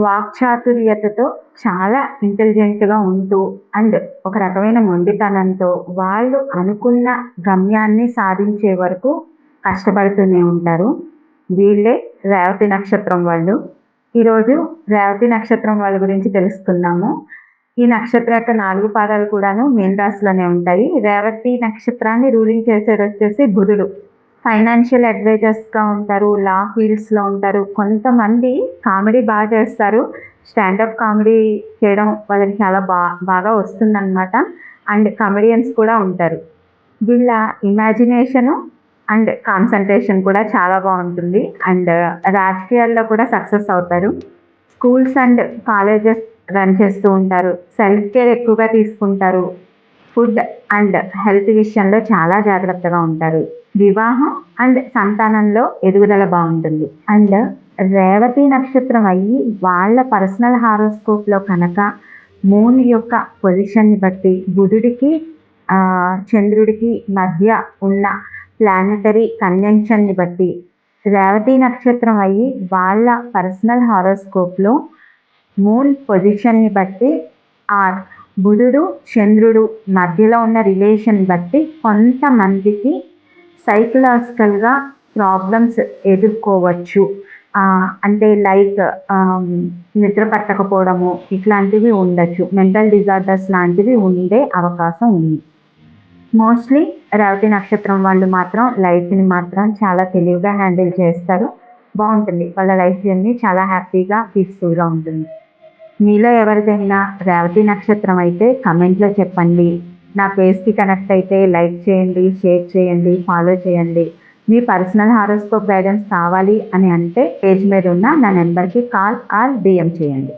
వాక్చాతుర్యతతో చాలా ఇంటెలిజెంట్‌గా ఉంటూ అండ్ ఒక రకమైన మొండితనంతో వాళ్ళు అనుకున్న గమ్యాన్ని సాధించే వరకు కష్టపడుతూనే ఉంటారు. వీళ్ళే రేవతి నక్షత్రం వాళ్ళు. ఈరోజు రేవతి నక్షత్రం వాళ్ళ గురించి తెలుసుకుందాము. ఈ నక్షత్రం యొక్క 4 పాదాలు కూడాను మీన రాశిలోనే ఉంటాయి. రేవతి నక్షత్రాన్ని రూలింగ్ చేసేదొచ్చేసి బుధుడు. ఫైనాన్షియల్ అడ్వైజర్స్‌గా ఉంటారు. లా ఫీల్డ్స్‌లో ఉంటారు. కొంతమంది కామెడీ చేస్తారు. స్టాండప్ కామెడీ చేయడం వాళ్ళకి చాలా బాగా వస్తుందనమాట. అండ్ కమెడియన్స్ కూడా ఉంటారు. వీళ్ళ ఇమాజినేషను అండ్ కాన్సంట్రేషన్ కూడా చాలా బావుంటుంది. అండ్ రాజకీయాల్లో కూడా సక్సెస్ అవుతారు. స్కూల్స్ అండ్ కాలేజెస్ రన్ చేస్తూ ఉంటారు. సెల్ఫ్ కేర్ ఎక్కువగా తీసుకుంటారు. ఫుడ్ అండ్ హెల్త్ విషయంలో చాలా జాగ్రత్తగా ఉంటారు. వివాహం అండ్ సంతానంలో ఎదుగుదల బావుంటుంది. అండ్ రేవతి నక్షత్రం అయ్యి వాళ్ళ పర్సనల్ హారోస్కోప్‌లో కనుక మూన్ యొక్క పొజిషన్‌ని బట్టి బుధుడికి చంద్రుడికి మధ్య ఉన్న ప్లానెటరీ కంజంక్షన్‌ని బట్టి రేవతి నక్షత్రం అయ్యి వాళ్ళ పర్సనల్ హారోస్కోప్‌లో మూన్ పొజిషన్‌ని బట్టి బుధుడు, చంద్రుడు మధ్యలో ఉన్న రిలేషన్ బట్టి కొంతమందికి సైకలాజికల్‌గా ప్రాబ్లమ్స్ ఎదుర్కోవచ్చు. అంటే లైక్ నిద్ర పట్టకపోవడము ఇట్లాంటివి ఉండొచ్చు. మెంటల్ డిజార్డర్స్ లాంటివి ఉండే అవకాశం ఉంది. మోస్ట్‌లీ రేవతి నక్షత్రం వాళ్ళు మాత్రం లైఫ్‌ని మాత్రం చాలా తెలివిగా హ్యాండిల్ చేస్తారు. బావుంటుంది. వాళ్ళ లైఫ్ జర్నీ చాలా హ్యాపీగా, పీస్‌ఫుల్‌గా ఉంటుంది. మీలో ఎవరిదైనా రేవతి నక్షత్రం అయితే కామెంట్‌లో చెప్పండి. నా పేజ్‌కి కనెక్ట్ అయితే లైక్ చేయండి, షేర్ చేయండి, ఫాలో చేయండి. మీ పర్సనల్ హారోస్కోప్ గైడెన్స్ కావాలి అని అంటే పేజ్ మీద ఉన్న నా నెంబర్‌కి కాల్ ఆర్ డీఎం చేయండి.